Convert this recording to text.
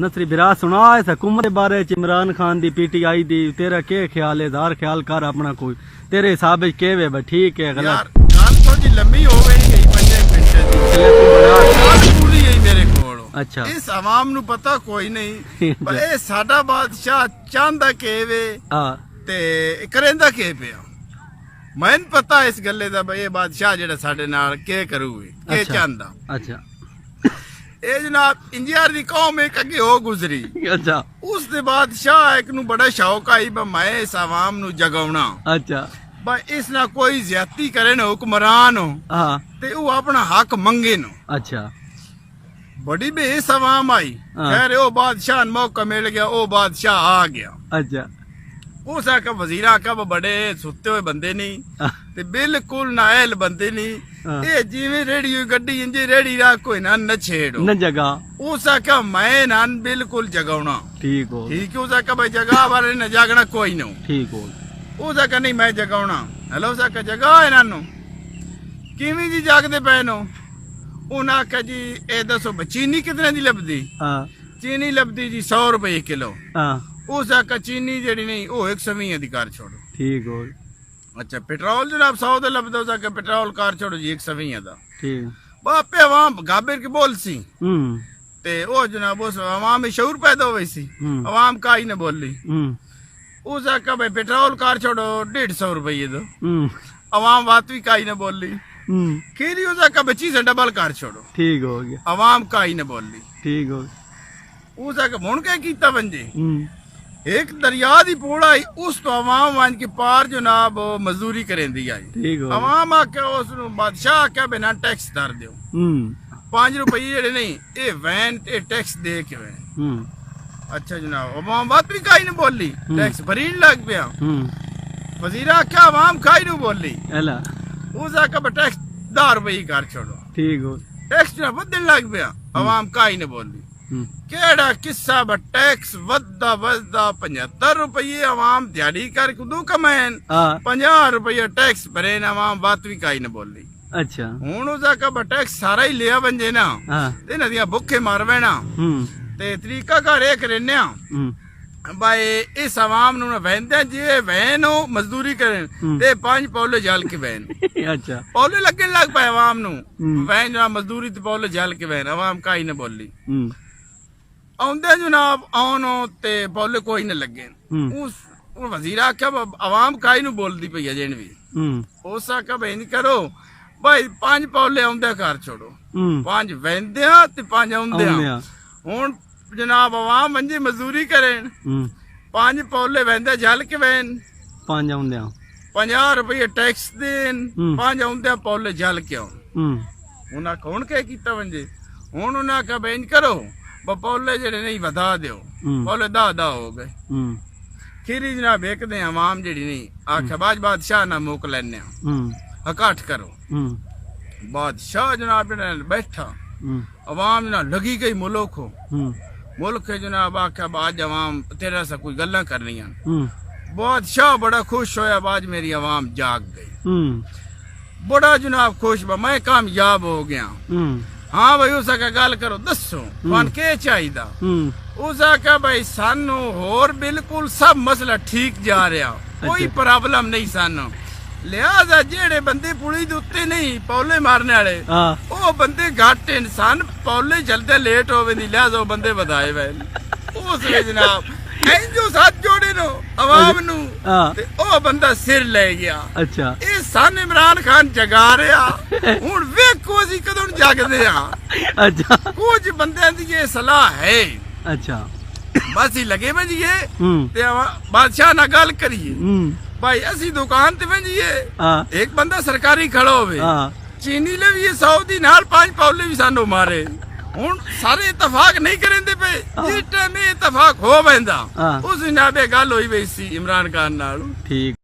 नसरी बिरा सुना इस हुकूमत के बारे च इमरान खान दी पीटीआई दी तेरा के ख्याल है? दार ख्याल कर अपना कोई तेरे हिसाब से के वे ठीक है गलत? यार गल थोड़ी लंबी हो गई 5 मिनट दी पूरी है मेरे कोल। अच्छा इस आवाम नु पता कोई नहीं ए साडा बादशाह चांदा के वे ते करेंदा के पिया। मैंने पता इस गल्ले दा भाई ये बादशाह जेड़ा साडे नाल के करूए के चांदा। अच्छा ए जनाब इंजियर दी कौम एक अगे हो गुजरी। अच्छा उस दे बादशाह एक नु बड़ा शौक आई मैं इस आवाम नु जगाउना। अच्छा भाई इस ना कोई ज्यादती करे ना हुक्मरान हो ते वो अपना हक मंगे नो। अच्छा बड़ी बेस आवाम आई खैर ओ बादशाह मौका मिल गया ओ बादशाह आ गया। अच्छा उस आका वजीर आका बड़े सुते हुए बंदे नहीं ते बिल्कुल नायल बंदे नहीं। ये जिवें रेडी हुई गड्डी इंजे रेडी रख कोई ना न छेड़ो न जगा। उस आका मैं ना बिल्कुल जगाउना। ठीक हो ठीक है उस आका भाई जगा वाले न जागना कोई नो। ठीक हो उस आका नहीं मैं जगाउना। हेलो उस आका जगा इन्हां किवें जी जागदे पए नो? उन्हें आखा जी ए दसो चीनी कितने दी लभदी? चीनी लभदी जी 100 रुपए किलो। उस आका चीनी जेड़ी नहीं वो 120 दी कार छोड़ो। ठीक हो। अच्छा पेट्रोल जनाब 100 दा लभदा उस आका पेट्रोल कार छोड़ो जी 120 दा। ठीक बापे अवाम गाबिर के बोल सी ते ओ जनाब उस अवाम में शऊर पैदा हो सी अवाम का ही न बोली। उस आका भाई पेट्रोल कार छोड़ो 150 रुपये दो अवाम बात भी का ही न बोली। खीरी उस आका बच्ची से डबल कार छोड़ो। ठीक हो गया अवाम का ही न बोली। ठीक हो उस आका मुन क्या कीता बंजे एक दरिया दी पोड़ आई उस तो अवाम वन के पार जनाब मजदूरी करेंदी आई। अवाम आख्या उस बादशाह आख्या बिना टैक्स दर दो 5 रुपये जेड़े नहीं ये वैन ते टैक्स दे के वैन। अच्छा जनाब अवाम बात भी काई नहीं बोली टैक्स भरीन लग पिया। वजीर आख्या अवाम काई नहीं बोली उस आख्या टैक्स 10 रुपये कर छोड़ो। ठीक हो टैक्स जनाब बदल लग पिया अवाम काई नहीं बोली। केड़ा किस्सा टैक्स वदा वदा 75 रुपये अवाम दिहाड़ी कर कुदू कमैन 50 रुपये टैक्स भरे अवाम बात भी काई न बोली। अच्छा हुन उसका कब टैक्स सारा ही लिया बंजे ना ते नदियां भुखे मर वेना ते तरीका घर एक रहने भाई इस अवाम नु वहंदे जे वहन हो मजदूरी करें ते 5 पौले जल के वहन। अच्छा पौले लगन लग पाए अवाम नु वहन जनाब मजदूरी ते पौले जल के वहन अवाम काई न बोली। आउंदे जनाब आओ ते पौले कोई न लगे। उस वजीर आख्या अवाम काई नु बोलदी पई है जेन भी उस आख्या भाई नहीं करो भाई 5 पौले आउंदे घर छोड़ो 5 वहंदे ते 5 आउंदे हुन जनाब अवाम मंजी मजदूरी करें 5 पौले वहंदे जल के वहन 5 आउंदे 50 रुपये टैक्स देन 5 आउंदे पौले जल के आउन। उन्हें कौन क्या कीता बंजे हुन उन्हें आख्या भाई नहीं करो पौले जेड़े नहीं वधा दो पौले दा हो गए। खीरी जनाब एक दे अवाम जेड़ी नहीं आख्या बादशाह ना मोक लेने हकाठ करो। बादशाह जनाब बैठा अवाम ना लगी गई मुल्क हो मुल्क जनाब आख्या बाज अवाम तेरा सा कोई गल्ला करनी। बादशाह बड़ा खुश होया बाज मेरी अवाम जाग गई बड़ा जनाब खुश मैं कामयाब हो गया। हाँ भाई उस गल करो दसो कौन के चाहिए उस भाई सानू होर बिल्कुल सब मसला ठीक जा रहा कोई प्रॉब्लम नहीं सानू लिहाजा जेड़े बंदे पुली दे उत्ते नहीं पौले मारने वाले वो बंदे घट इंसान पौले चलते लेट होवे नहीं लिहाजा वो बंदे बधाए वे उस जनाब जो साथ जोड़े नो अवाम नु ते ओ बंदा सिर ले गया। अच्छा ये सन इमरान खान जगा रहा हुन वेखो असी कदों जागदे आ। अच्छा कुछ बंदे दी ये सलाह है। अच्छा बस ही लगे भजिए ते बादशाह ना गल करिए भाई असी दुकान ते भजिए एक बंदा सरकारी खड़ा होवे चीनी ले भी 100 दी नाल 5 पौले भी सानू मारे हुन सारे इतफाक नहीं करेंदे पे जिस टाइम इतफाक हो वेंदा उस जनाबे गल होई वई सी इमरान खान नाल। ठीक